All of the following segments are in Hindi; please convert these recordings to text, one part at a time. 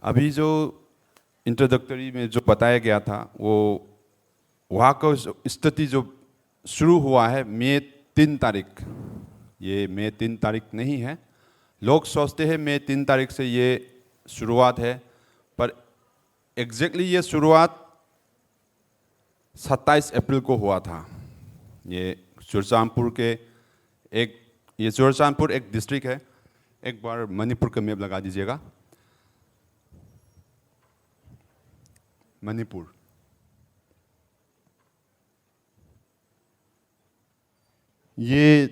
अभी जो इंट्रोडक्टरी में जो बताया गया था वो वहाँ का स्थिति जो शुरू हुआ है मई 3 तारीख। ये मई 3 तारीख नहीं है। लोग सोचते हैं मई 3 तारीख से ये शुरुआत है, पर एग्जैक्टली ये शुरुआत 27 अप्रैल को हुआ था। ये चुरचांदपुर के ये चुरचांदपुर एक डिस्ट्रिक्ट है। एक बार मणिपुर का मैप लगा दीजिएगा। मणिपुर, ये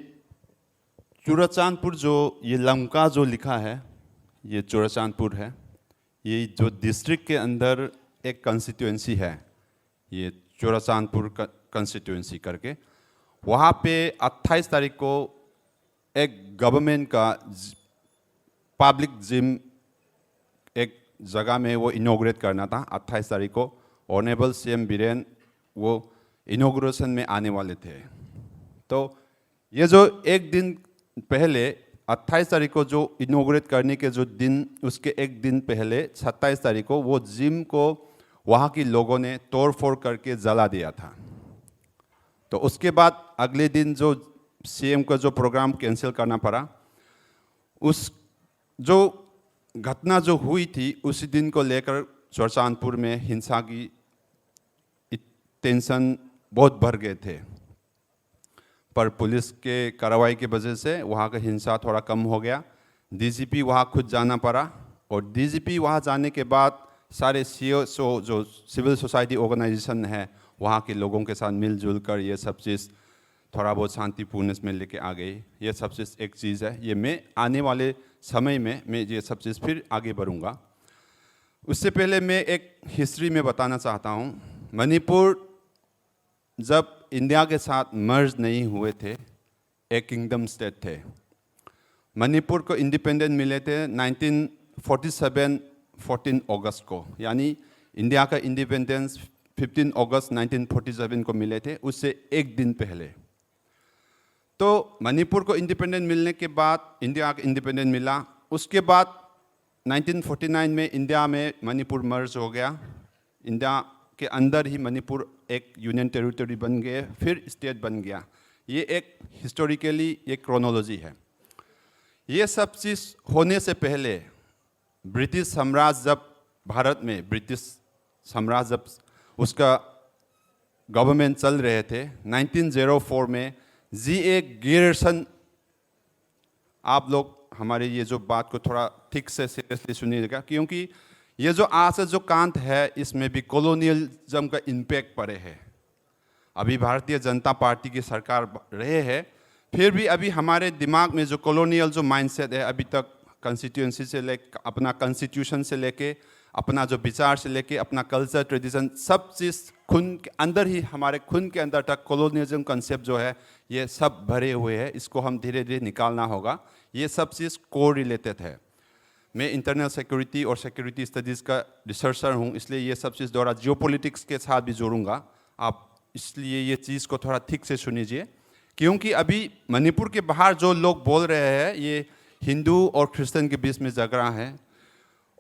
चुरचांदपुर जो ये लंका जो लिखा है ये चुरचांदपुर है। ये जो डिस्ट्रिक्ट के अंदर एक कंस्टिट्यूएंसी है, ये चुरचांदपुर कंस्टिट्यूएंसी करके। वहाँ पे 28 तारीख को एक गवर्नमेंट का पब्लिक जिम एक जगह में वो इनॉग्रेट करना था 28 तारीख को। ऑनरेबल सीएम बीरेन वो इनॉग्रेशन में आने वाले थे। तो ये जो एक दिन पहले 28 तारीख को जो इनॉग्रेट करने के जो दिन, उसके एक दिन पहले 27 तारीख को वो जिम को वहाँ के लोगों ने तोड़ फोड़ करके जला दिया था। तो उसके बाद अगले दिन जो सीएम का जो प्रोग्राम कैंसिल करना पड़ा। उस जो घटना जो हुई थी उसी दिन को लेकर चुरचांदपुर में हिंसा की टेंशन बहुत बढ़ गए थे, पर पुलिस के कार्रवाई की वजह से वहाँ का हिंसा थोड़ा कम हो गया। डीजीपी वहाँ खुद जाना पड़ा, और डीजीपी वहाँ जाने के बाद सारे सीओ जो सिविल सोसाइटी ऑर्गेनाइजेशन है वहाँ के लोगों के साथ मिलजुल कर ये सब चीज़ थोड़ा बहुत शांतिपूर्ण में लेके आ गई। ये सब चीज़ एक चीज़ है। ये मैं आने वाले समय में मैं ये सब चीज़ फिर आगे बढ़ूँगा। उससे पहले मैं एक हिस्ट्री में बताना चाहता हूँ। मणिपुर जब इंडिया के साथ मर्ज नहीं हुए थे, एक किंगडम स्टेट थे। मणिपुर को इंडिपेंडेंट मिले थे 1947 14 अगस्त को, यानी इंडिया का इंडिपेंडेंस 15 अगस्त 1947 को मिले थे, उससे एक दिन पहले। तो मणिपुर को इंडिपेंडेंट मिलने के बाद इंडिया का इंडिपेंडेंट मिला। उसके बाद 1949 में इंडिया में मणिपुर मर्ज हो गया। इंडिया के अंदर ही मणिपुर एक यूनियन टेरिटरी बन गए, फिर स्टेट बन गया। ये एक हिस्टोरिकली एक क्रोनोलॉजी है। ये सब चीज़ होने से पहले ब्रिटिश साम्राज्य जब भारत में ब्रिटिश साम्राज्य जब उसका गवर्नमेंट चल रहे थे 1904 में जी.ए. गियर्सन, आप लोग हमारे ये जो बात को थोड़ा ठीक से सीरियसली सुनिएगा, क्योंकि ये जो आज जो कांड है इसमें भी कॉलोनियलिज्म का इम्पैक्ट पड़े है। अभी भारतीय जनता पार्टी की सरकार रहे हैं, फिर भी अभी हमारे दिमाग में जो कॉलोनियल जो माइंडसेट है, अभी तक कॉन्स्टिट्यूएंसी से लेकर अपना कॉन्स्टिट्यूशन से लेके अपना जो विचार से लेके अपना कल्चर ट्रेडिशन सब चीज़ खून के अंदर ही, हमारे खून के अंदर तक कॉलोनियलिज्म कंसेप्ट जो है ये सब भरे हुए हैं। इसको हम धीरे धीरे निकालना होगा। ये सब चीज़ को रिलेटेड है। मैं इंटरनल सिक्योरिटी और सिक्योरिटी स्टडीज़ का रिसर्चर हूँ, इसलिए ये सब चीज़ द्वारा जियोपॉलिटिक्स के साथ भी जोड़ूंगा आप, इसलिए ये चीज़ को थोड़ा ठीक से सुनिए। क्योंकि अभी मणिपुर के बाहर जो लोग बोल रहे हैं ये हिंदू और क्रिश्चियन के बीच में झगड़ा है,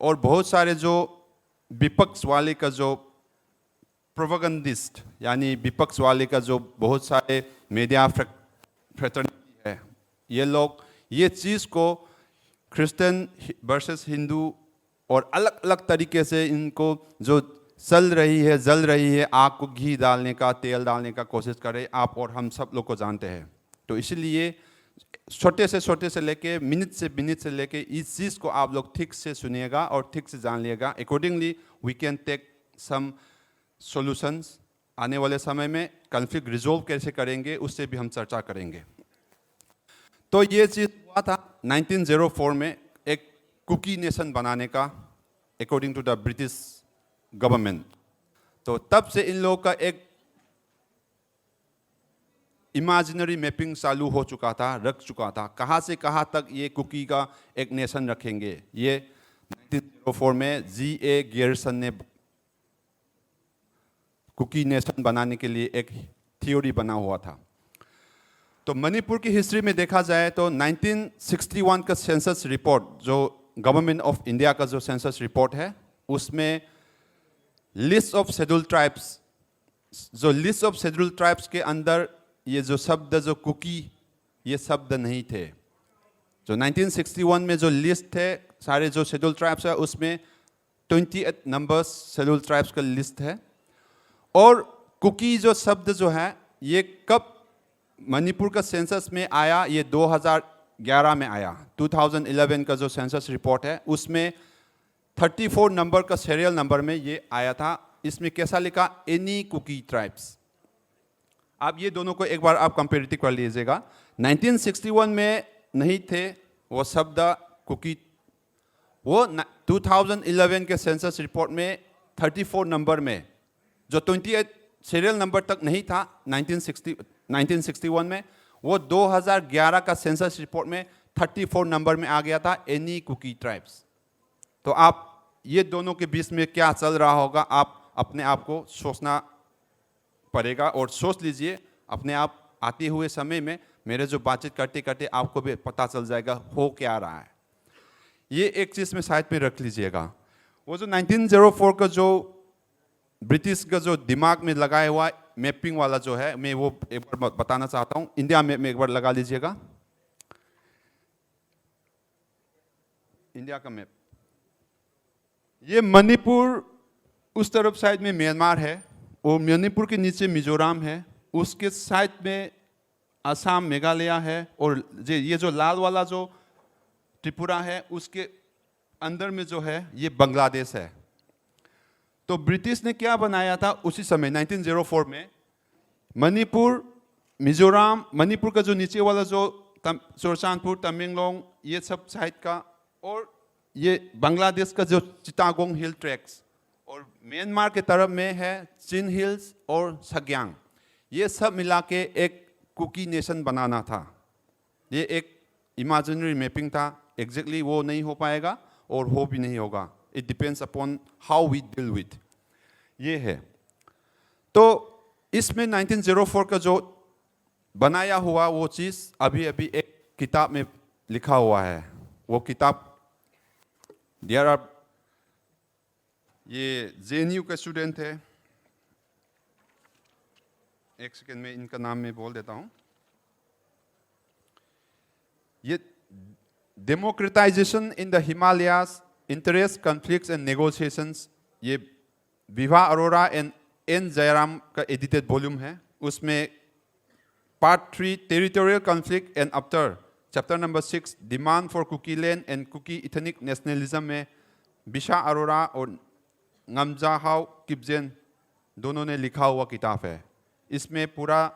और बहुत सारे जो विपक्ष वाले का जो प्रोपेगेंडिस्ट, यानी विपक्ष वाले का जो बहुत सारे मीडिया फ्रेटर्निटी है, ये लोग ये चीज़ को क्रिश्चियन वर्सेस हिंदू और अलग अलग तरीके से इनको जो जल रही है आग को घी डालने का, तेल डालने का कोशिश करे। आप और हम सब लोग को जानते हैं। तो इसलिए छोटे से लेके मिनट से लेके इस चीज़ को आप लोग ठीक से सुनिएगा और ठीक से जान लिएगा। Accordingly we can take some solutions. आने वाले समय में कॉन्फ्लिक्ट रिजोल्व कैसे करेंगे उससे भी हम चर्चा करेंगे। तो ये चीज़ हुआ था 1904 में एक कुकी नेशन बनाने का, according to the British government. तो तब से इन लोगों का एक इमेजिनरी मैपिंग चालू हो चुका था, रख चुका था, कहाँ से कहाँ तक ये कुकी का एक नेशन रखेंगे। ये 1904 में जी.ए. गियर्सन ने कुकी नेशन बनाने के लिए एक थ्योरी बना हुआ था। तो मणिपुर की हिस्ट्री में देखा जाए तो 1961 का सेंसस रिपोर्ट जो गवर्नमेंट ऑफ इंडिया का जो सेंसस रिपोर्ट है उसमें लिस्ट ऑफ शेड्यूल ट्राइब्स, जो लिस्ट ऑफ शेड्यूल ट्राइब्स के अंदर ये जो शब्द जो कुकी ये शब्द नहीं थे। जो 1961 में जो लिस्ट थे सारे जो शेड्यूल ट्राइब्स है उसमें 28 नंबर्स शेड्यूल ट्राइब्स का लिस्ट है। और कुकी जो शब्द जो है ये कब मणिपुर का सेंसस में आया, ये 2011 में आया। 2011 का जो सेंसस रिपोर्ट है उसमें 34 नंबर का सीरियल नंबर में ये आया था। इसमें कैसा लिखा, एनी कुकी ट्राइब्स। आप ये दोनों को एक बार आप कंपेरेटिव कर लीजिएगा। 1961 में नहीं थे वो शब्द कुकी, वो 2011 के सेंसस रिपोर्ट में 34 नंबर में, जो 28 सीरियल नंबर तक नहीं था 1961 में, वो 2011 का सेंसस रिपोर्ट में 34 नंबर में आ गया था, एनी कुकी ट्राइब्स। तो आप ये दोनों के बीच में क्या चल रहा होगा आप अपने आप को सोचना पड़ेगा और सोच लीजिए अपने आप। आते हुए समय में मेरे जो बातचीत करते करते आपको भी पता चल जाएगा हो क्या रहा है। ये एक चीज़ में साइड में रख लीजिएगा। वो जो 1904 का जो ब्रिटिश का जो दिमाग में लगाया हुआ मैपिंग वाला जो है, मैं वो एक बार बताना चाहता हूँ। इंडिया में एक बार लगा लीजिएगा, इंडिया का मैप। ये मणिपुर उस तरफ साइड में म्यांमार है और मणिपुर के नीचे मिजोरम है, उसके साइड में असम मेघालय है, और ये जो लाल वाला जो त्रिपुरा है उसके अंदर में जो है ये बांग्लादेश है। तो ब्रिटिश ने क्या बनाया था उसी समय 1904 में, मणिपुर, मिजोरम, मणिपुर का जो नीचे वाला जो चुरचानपुर, तमेंगलोंग ये सब साइड का, और ये बांग्लादेश का जो चिटागोंग हिल ट्रैक्स, और म्यांमार के तरफ में है चिन हिल्स और सग्यांग, ये सब मिला के एक कुकी नेशन बनाना था। ये एक इमेजिनरी मैपिंग था, एग्जैक्टली वो नहीं हो पाएगा और हो भी नहीं होगा। It depends upon how we deal with, ये है। तो इसमें 1904 का जो बनाया हुआ वो चीज़ अभी अभी एक किताब में लिखा हुआ है। वो किताब देयर आर, ये JNU के स्टूडेंट है, एक सेकेंड में इनका नाम मैं बोल देता हूँ। ये democratization in the Himalayas, interest, conflicts and negotiations, ये विभा अरोरा एंड N जयराम का एडिटेड वॉल्यूम है। उसमें part 3 territorial conflict and after, chapter number 6 demand for Kuki land and Kuki ethnic nationalism में बिशा अरोरा और ngamjahau किपजेन दोनों ने लिखा हुआ किताब है। इसमें पूरा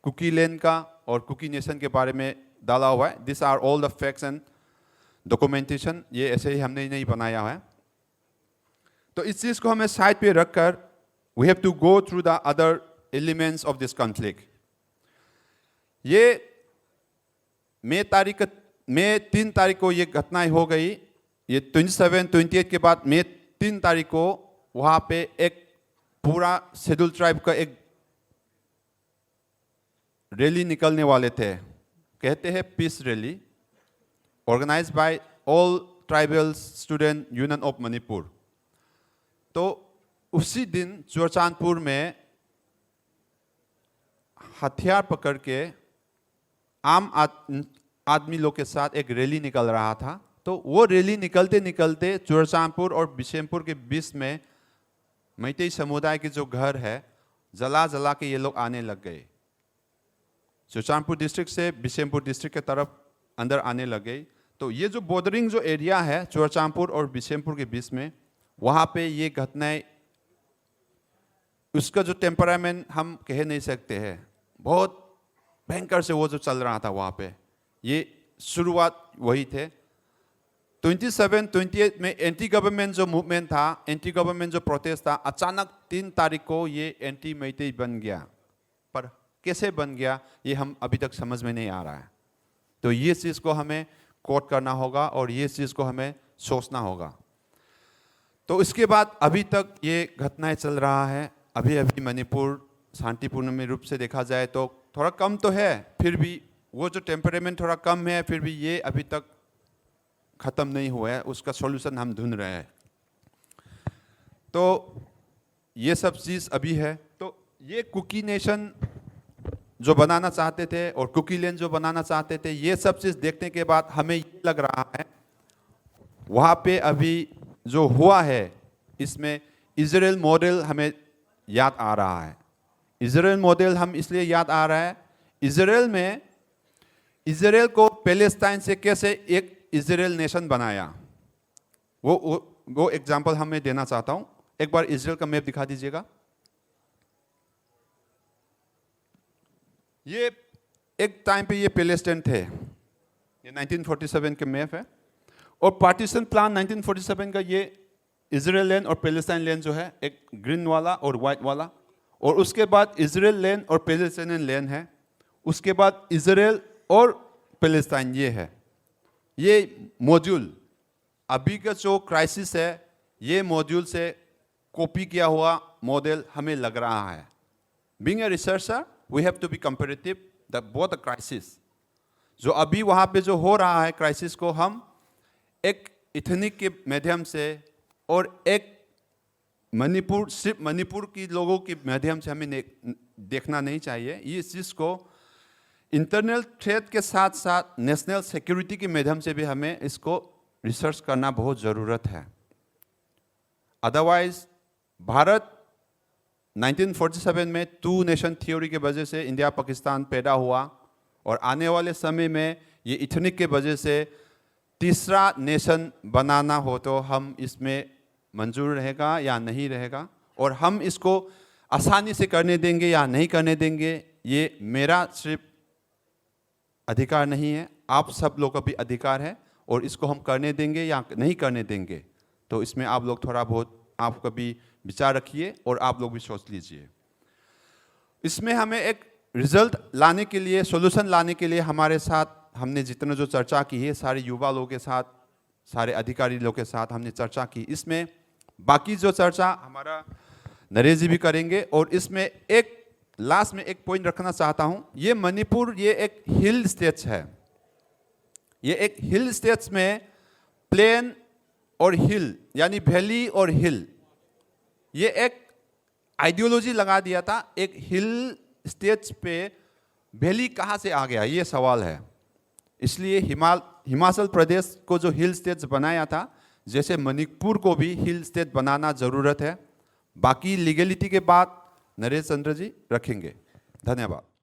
कुकी लैंड का और कुकी नेशन के बारे में डाला हुआ है। This are all the facts and documentation, ये ऐसे ही हमने नहीं बनाया है। तो इस चीज़ को हमें साइड पे रखकर we have to go through the other elements of this conflict. ये मई 3 तारीख को ये घटनाएं हो गई। ये 27, 28 के बाद मई 3 तारीख को वहाँ पे एक पूरा शेड्यूल ट्राइब का एक रैली निकलने वाले थे, कहते हैं peace rally, organize by all tribal student union of Manipur. तो उसी दिन चुरचानपुर में हथियार पकड़ के आम आदमी लोग के साथ एक रैली निकल रहा था। तो वो रैली निकलते निकलते चुरचानपुर और बिशेमपुर के बीच में मैतेई समुदाय के जो घर है जला जला के ये लोग आने लग गए। चुरचानपुर डिस्ट्रिक्ट से बिशेमपुर डिस्ट्रिक्ट के तरफ अंदर आने लग गए। तो ये जो बॉर्डरिंग जो एरिया है चुरचानपुर और बिशेमपुर के बीच में, वहाँ पे ये घटनाएं, उसका जो टेम्परामेंट हम कह नहीं सकते हैं, बहुत भयंकर से वो जो चल रहा था वहाँ पे। ये शुरुआत वही थे। 27, 28 में एंटी गवर्नमेंट जो मूवमेंट था, एंटी गवर्नमेंट जो प्रोटेस्ट था, अचानक 3 तारीख को ये एंटी मैतेई बन गया। पर कैसे बन गया ये हम अभी तक समझ में नहीं आ रहा है। तो ये चीज़ को हमें कोट करना होगा और ये चीज़ को हमें सोचना होगा। तो इसके बाद अभी तक ये घटनाएं चल रहा है। अभी अभी मणिपुर शांतिपूर्ण में रूप से देखा जाए तो थोड़ा कम तो है, फिर भी वो जो टेम्परेमेंट थोड़ा कम है, फिर भी ये अभी तक ख़त्म नहीं हुआ है, उसका सॉल्यूशन हम ढूंढ रहे हैं। तो ये सब चीज़ अभी है। तो ये कुकी नेशन जो बनाना चाहते थे और कुकी लैंड जो बनाना चाहते थे, ये सब चीज़ देखने के बाद हमें ये लग रहा है वहाँ पे अभी जो हुआ है इसमें इजराइल मॉडल हमें याद आ रहा है। इजराइल मॉडल हम इसलिए याद आ रहा है, इजराइल को पैलेस्टाइन से कैसे एक इजराइल नेशन बनाया, वो एग्जांपल हमें देना चाहता हूँ। एक बार इजराइल का मैप दिखा दीजिएगा। ये एक टाइम पे ये पैलेस्टाइन थे, ये 1947 के मैप है। और पार्टीशन प्लान 1947 का ये इजराइल लैंड और पैलेस्टाइन लैंड जो है, एक ग्रीन वाला और वाइट वाला, और उसके बाद इजराइल लैंड और पैलेस्टाइन लैंड है। उसके बाद इजराइल और पैलेस्टाइन ये है। ये मॉड्यूल अभी का जो क्राइसिस है, ये मॉड्यूल से कॉपी किया हुआ मॉडल हमें लग रहा है। Being a researcher we have to be comparative the both the crisis. जो अभी वहाँ पे जो हो रहा है क्राइसिस को हम एक इथनिक के माध्यम से और एक मणिपुर, सिर्फ मणिपुर की लोगों के माध्यम से हमें देखना नहीं चाहिए। ये चीज़ को इंटरनल थ्रेट के साथ साथ नेशनल सिक्योरिटी के माध्यम से भी हमें इसको रिसर्च करना बहुत ज़रूरत है। अदरवाइज भारत 1947 में टू नेशन थ्योरी के वजह से इंडिया पाकिस्तान पैदा हुआ, और आने वाले समय में ये इथनिक के वजह से तीसरा नेशन बनाना हो तो हम इसमें मंजूर रहेगा या नहीं रहेगा, और हम इसको आसानी से करने देंगे या नहीं करने देंगे, ये मेरा सिर्फ अधिकार नहीं है, आप सब लोग का भी अधिकार है। और इसको हम करने देंगे या नहीं करने देंगे, तो इसमें आप लोग थोड़ा बहुत आप कभी विचार रखिए और आप लोग भी सोच लीजिए। इसमें हमें एक रिजल्ट लाने के लिए, सॉल्यूशन लाने के लिए हमारे साथ हमने जितना जो चर्चा की है, सारे युवा लोगों के साथ, सारे अधिकारी लोगों के साथ हमने चर्चा की। इसमें बाकी जो चर्चा हमारा नरेश जी भी करेंगे। और इसमें एक लास्ट में एक पॉइंट रखना चाहता हूँ, ये मणिपुर ये एक हिल स्टेट्स है। ये एक हिल स्टेट्स में प्लेन और हिल यानी वैली और हिल, ये एक आइडियोलॉजी लगा दिया था। एक हिल स्टेट्स पे वैली कहाँ से आ गया, ये सवाल है। इसलिए हिमाचल प्रदेश को जो हिल स्टेट्स बनाया था, जैसे मणिपुर को भी हिल स्टेट बनाना ज़रूरत है। बाकी लीगलिटी के बाद नरेश चंद्र जी रखेंगे। धन्यवाद।